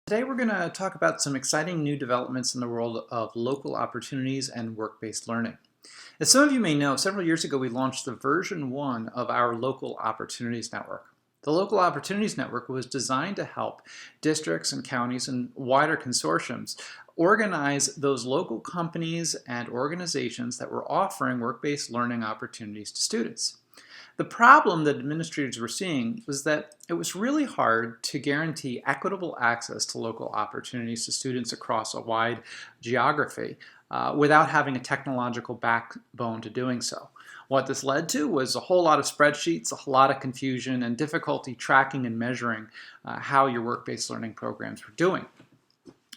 Today we're going to talk about some exciting new developments in the world of local opportunities and work-based learning. As some of you may know, several years ago we launched the version 1 of our Local Opportunities Network. The Local Opportunities Network was designed to help districts and counties and wider consortiums organize those local companies and organizations that were offering work-based learning opportunities to students. The problem that administrators were seeing was that it was really hard to guarantee equitable access to local opportunities to students across a wide geography without having a technological backbone to doing so. What this led to was a whole lot of spreadsheets, a lot of confusion, and difficulty tracking and measuring how your work-based learning programs were doing.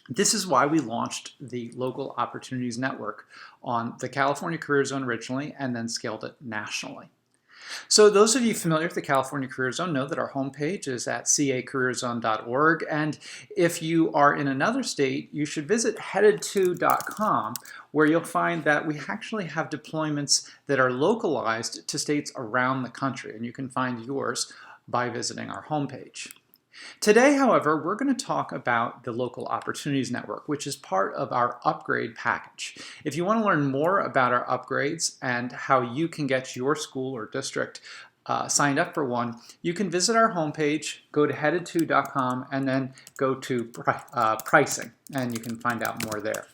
This is why we launched the Local Opportunities Network on the California Career Zone originally and then scaled it nationally. So those of you familiar with the California Career Zone know that our homepage is at careerzone.org, and if you are in another state, you should visit Headed2.com, where you'll find that we actually have deployments that are localized to states around the country, and you can find yours by visiting our homepage. Today, however, we're going to talk about the Local Opportunities Network, which is part of our upgrade package. If you want to learn more about our upgrades and how you can get your school or district signed up for one, you can visit our homepage, go to headed2.com, and then go to pricing, and you can find out more there.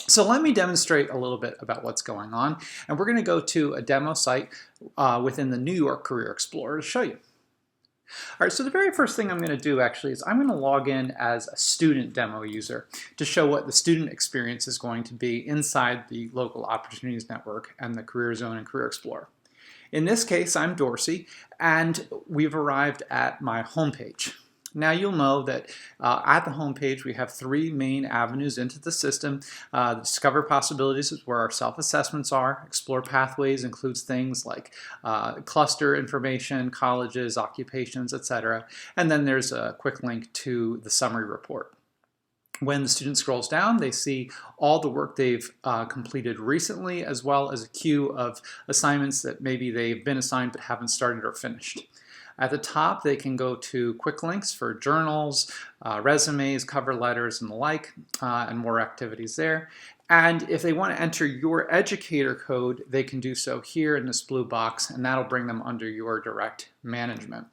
So let me demonstrate a little bit about what's going on, and we're going to go to a demo site within the New York CareerExplorer to show you. All right, so the very first thing I'm going to do actually is I'm going to log in as a student demo user to show what the student experience is going to be inside the Local Opportunities Network and the CareerZone and CareerExplorer. In this case, I'm Dorsey, and we've arrived at my homepage. Now you'll know that at the homepage we have three main avenues into the system. Discover Possibilities is where our self-assessments are. Explore Pathways includes things like cluster information, colleges, occupations, etc. And then there's a quick link to the summary report. When the student scrolls down, they see all the work they've completed recently, as well as a queue of assignments that maybe they've been assigned but haven't started or finished. At the top, they can go to quick links for journals, resumes, cover letters, and the like, and more activities there. And if they want to enter your educator code, they can do so here in this blue box, and that'll bring them under your direct management.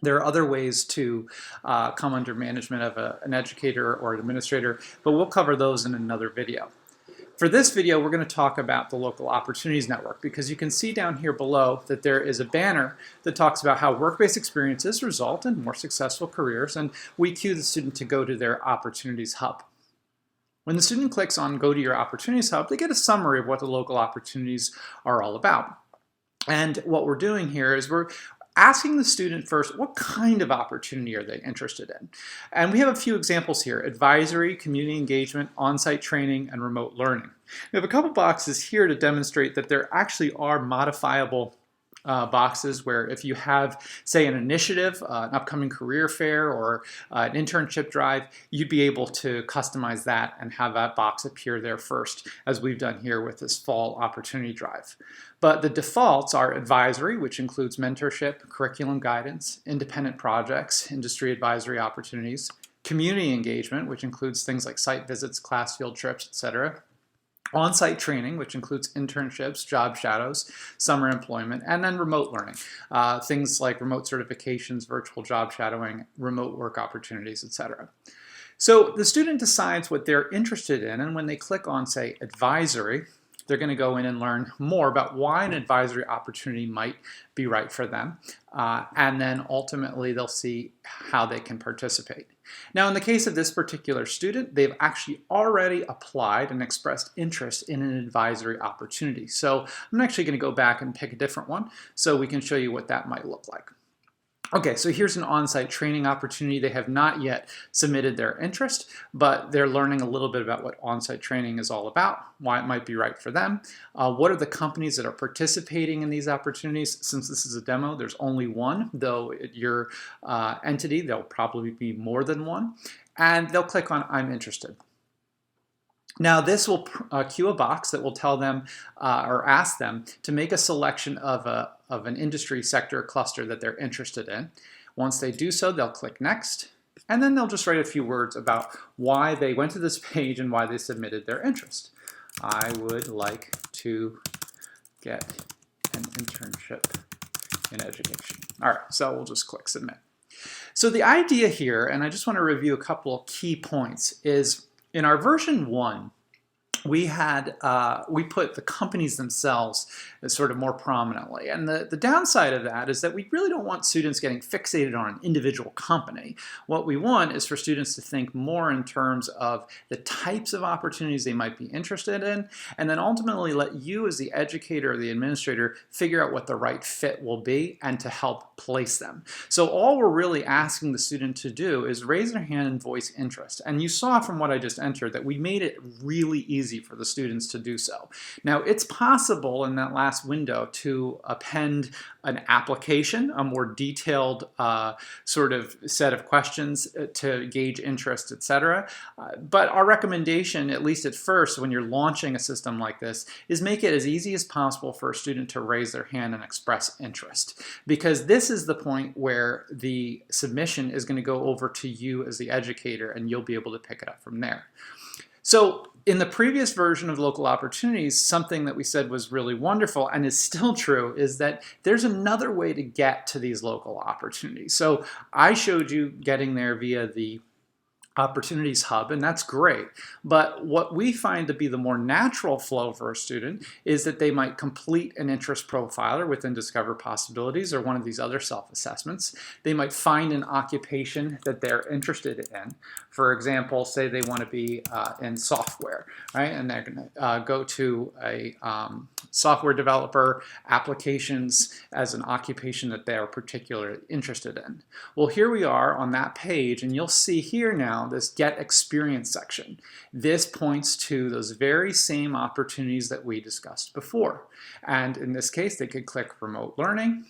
There are other ways to come under management of an educator or an administrator, but we'll cover those in another video. For this video, we're going to talk about the Local Opportunities Network because you can see down here below that there is a banner that talks about how work-based experiences result in more successful careers, and we cue the student to go to their Opportunities Hub. When the student clicks on Go to your Opportunities Hub, they get a summary of what the local opportunities are all about. And what we're doing here is we're asking the student first, what kind of opportunity are they interested in? And we have a few examples here: advisory, community engagement, on-site training, and remote learning. We have a couple boxes here to demonstrate that there actually are modifiable boxes where if you have, say, an initiative, an upcoming career fair, or an internship drive, you'd be able to customize that and have that box appear there first, as we've done here with this fall opportunity drive. But the defaults are advisory, which includes mentorship, curriculum guidance, independent projects, industry advisory opportunities, community engagement, which includes things like site visits, class field trips, etc., on-site training, which includes internships, job shadows, summer employment, and then remote learning, things like remote certifications, virtual job shadowing, remote work opportunities, etc. So the student decides what they're interested in, and when they click on, say, advisory, they're going to go in and learn more about why an advisory opportunity might be right for them, and then ultimately they'll see how they can participate. Now, in the case of this particular student, they've actually already applied and expressed interest in an advisory opportunity. So I'm actually going to go back and pick a different one so we can show you what that might look like. Okay, so here's an on-site training opportunity. They have not yet submitted their interest, but they're learning a little bit about what on-site training is all about, why it might be right for them, what are the companies that are participating in these opportunities. Since this is a demo, there's only one, though at your entity, there'll probably be more than one, and they'll click on I'm interested. Now this will queue a box that will tell them or ask them to make a selection of an industry sector cluster that they're interested in. Once they do so, they'll click Next. And then they'll just write a few words about why they went to this page and why they submitted their interest. I would like to get an internship in education. All right, so we'll just click submit. So the idea here, and I just want to review a couple of key points, is in our version 1, we put the companies themselves as sort of more prominently. And the downside of that is that we really don't want students getting fixated on an individual company. What we want is for students to think more in terms of the types of opportunities they might be interested in, and then ultimately let you as the educator or the administrator figure out what the right fit will be and to help place them. So all we're really asking the student to do is raise their hand and voice interest. And you saw from what I just entered that we made it really easy for the students to do so. Now, it's possible in that last window to append an application, a more detailed sort of set of questions to gauge interest, etc. But our recommendation, at least at first, when you're launching a system like this, is make it as easy as possible for a student to raise their hand and express interest. Because this is the point where the submission is going to go over to you as the educator, and you'll be able to pick it up from there. So in the previous version of local opportunities, something that we said was really wonderful and is still true is that there's another way to get to these local opportunities. So I showed you getting there via the Opportunities Hub, and that's great. But what we find to be the more natural flow for a student is that they might complete an interest profiler within Discover Possibilities or one of these other self-assessments. They might find an occupation that they're interested in. For example, say they want to be in software, right? And they're going to go to a software developer, applications as an occupation that they're particularly interested in. Well, here we are on that page, and you'll see here now this Get Experience section. This points to those very same opportunities that we discussed before. And in this case, they could click Remote Learning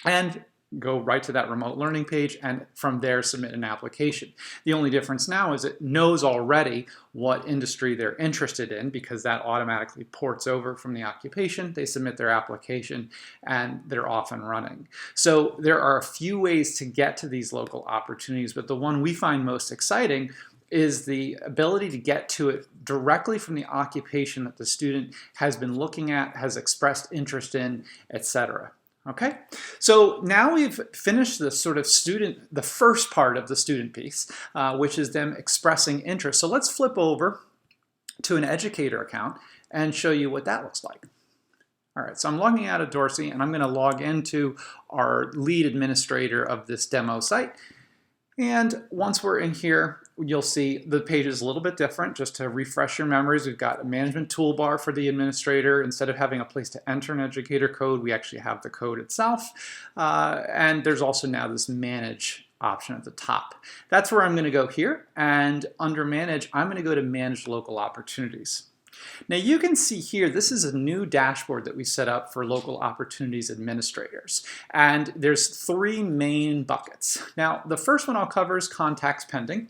and go right to that remote learning page, and from there submit an application. The only difference now is it knows already what industry they're interested in, because that automatically ports over from the occupation. They submit their application and they're off and running. So there are a few ways to get to these local opportunities, but the one we find most exciting is the ability to get to it directly from the occupation that the student has been looking at, has expressed interest in, etc. Okay, so now we've finished the sort of the first part of the student piece, which is them expressing interest. So let's flip over to an educator account and show you what that looks like. All right, so I'm logging out of Dorsey, and I'm going to log into our lead administrator of this demo site. And once we're in here, you'll see the page is a little bit different. Just to refresh your memories, we've got a management toolbar for the administrator. Instead of having a place to enter an educator code, we actually have the code itself. And there's also now this manage option at the top. That's where I'm going to go here. And under manage, I'm going to go to manage local opportunities. Now you can see here, this is a new dashboard that we set up for local opportunities administrators. And there's 3 main buckets. Now the first one I'll cover is contacts pending.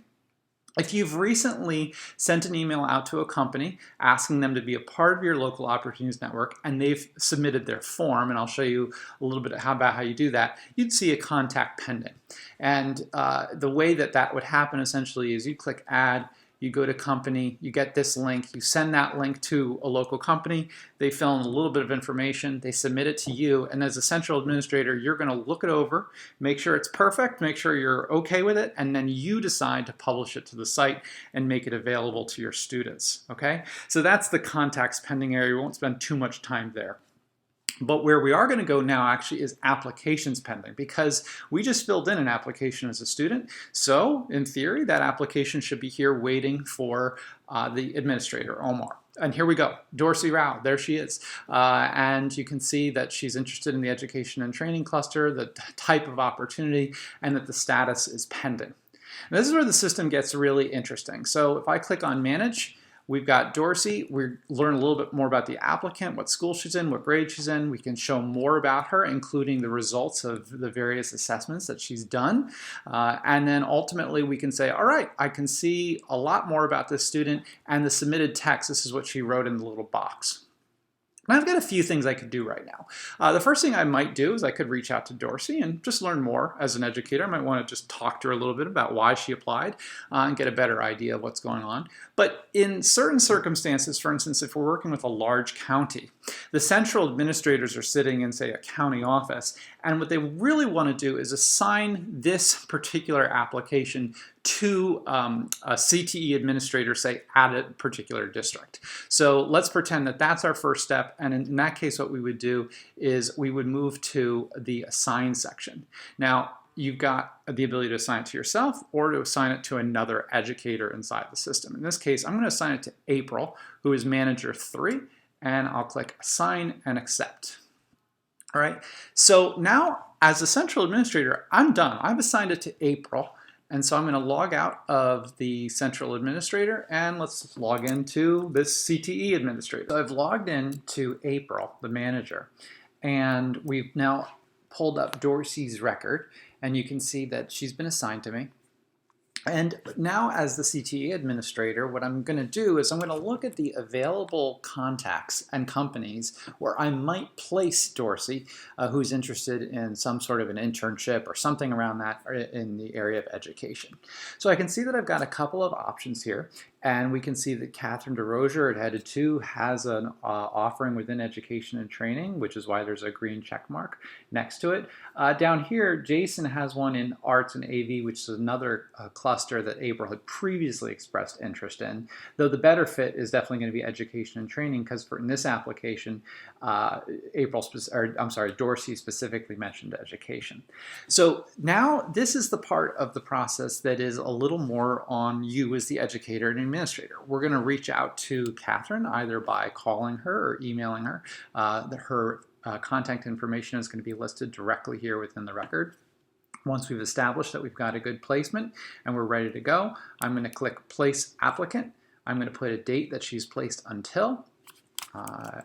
If you've recently sent an email out to a company asking them to be a part of your local opportunities network and they've submitted their form, and I'll show you a little bit about how you do that, you'd see a contact pending. And the way that that would happen essentially is you click add, you go to company, you get this link, you send that link to a local company, they fill in a little bit of information, they submit it to you, and as a central administrator, you're going to look it over, make sure it's perfect, make sure you're okay with it, and then you decide to publish it to the site and make it available to your students, okay? So that's the contacts pending area. We won't spend too much time there. But where we are going to go now actually is applications pending, because we just filled in an application as a student. So in theory, that application should be here waiting for the administrator, Omar. And here we go, Dorsey Rao, there she is. And you can see that she's interested in the education and training cluster, the type of opportunity, and that the status is pending. Now, this is where the system gets really interesting. So if I click on manage, we've got Dorsey. We learn a little bit more about the applicant, what school she's in, what grade she's in. We can show more about her, including the results of the various assessments that she's done. And then ultimately we can say, all right, I can see a lot more about this student and the submitted text. This is what she wrote in the little box. And I've got a few things I could do right now. The first thing I might do is I could reach out to Dorsey and just learn more as an educator. I might want to just talk to her a little bit about why she applied and get a better idea of what's going on. But in certain circumstances, for instance, if we're working with a large county, the central administrators are sitting in, say, a county office, and what they really want to do is assign this particular application to a CTE administrator, say, at a particular district. So let's pretend that that's our first step, and in that case what we would do is we would move to the assign section. Now, you've got the ability to assign it to yourself or to assign it to another educator inside the system. In this case, I'm going to assign it to April, who is manager 3, and I'll click assign and accept. All right, so now as a central administrator, I'm done. I've assigned it to April. And so I'm going to log out of the central administrator and let's log into this CTE administrator. So I've logged in to April, the manager, and we've now pulled up Dorsey's record, and you can see that she's been assigned to me. And now as the CTE administrator, what I'm going to do is I'm going to look at the available contacts and companies where I might place Dorsey, who's interested in some sort of an internship or something around that in the area of education. So I can see that I've got a couple of options here. And we can see that Catherine DeRozier at Headed2 has an offering within education and training, which is why there's a green check mark next to it. Down here, Jason has one in arts and AV, which is another cluster that April had previously expressed interest in, though the better fit is definitely going to be education and training, because in this application, Dorsey specifically mentioned education. So now this is the part of the process that is a little more on you as the educator and administrator. We're going to reach out to Catherine either by calling her or emailing her. Her contact information is going to be listed directly here within the record. Once we've established that we've got a good placement and we're ready to go, I'm going to click Place Applicant. I'm going to put a date that she's placed until. I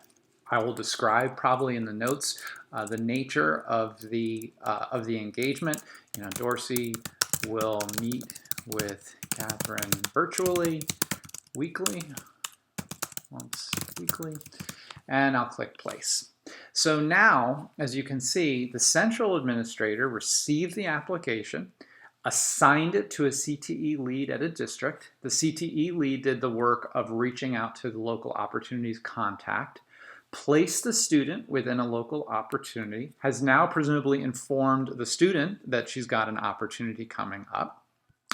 will describe probably in the notes the nature of the engagement. You know, Dorsey will meet with Catherine virtually, weekly, once weekly, and I'll click Place. So now, as you can see, the central administrator received the application, assigned it to a CTE lead at a district. The CTE lead did the work of reaching out to the local opportunities contact, placed the student within a local opportunity, has now presumably informed the student that she's got an opportunity coming up.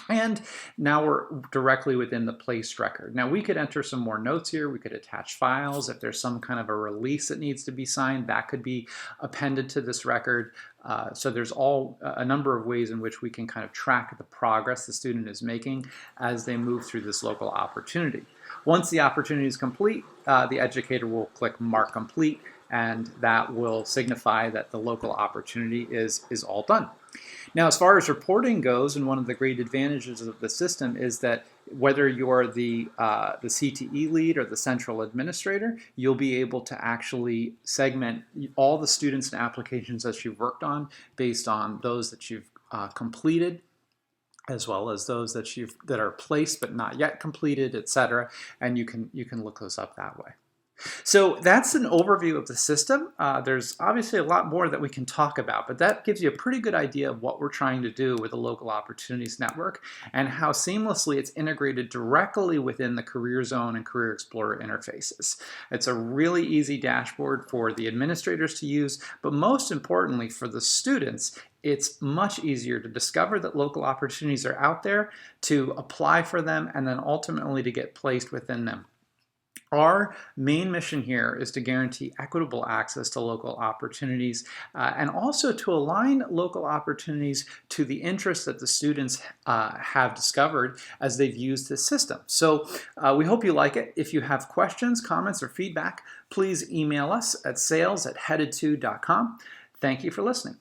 And now we're directly within the placed record. Now we could enter some more notes here. We could attach files. If there's some kind of a release that needs to be signed, that could be appended to this record. So there's a number of ways in which we can kind of track the progress the student is making as they move through this local opportunity. Once the opportunity is complete, the educator will click Mark Complete, and that will signify that the local opportunity is all done. Now, as far as reporting goes, and one of the great advantages of the system is that whether you're the CTE lead or the central administrator, you'll be able to actually segment all the students and applications that you've worked on based on those that you've completed, as well as those that are placed but not yet completed, etc. And you can look those up that way. So that's an overview of the system. There's obviously a lot more that we can talk about, but that gives you a pretty good idea of what we're trying to do with the Local Opportunities Network and how seamlessly it's integrated directly within the CareerZone and CareerExplorer interfaces. It's a really easy dashboard for the administrators to use, but most importantly for the students, it's much easier to discover that local opportunities are out there, to apply for them, and then ultimately to get placed within them. Our main mission here is to guarantee equitable access to local opportunities and also to align local opportunities to the interests that the students have discovered as they've used this system. So we hope you like it. If you have questions, comments, or feedback, please email us at sales@headed2.com. Thank you for listening.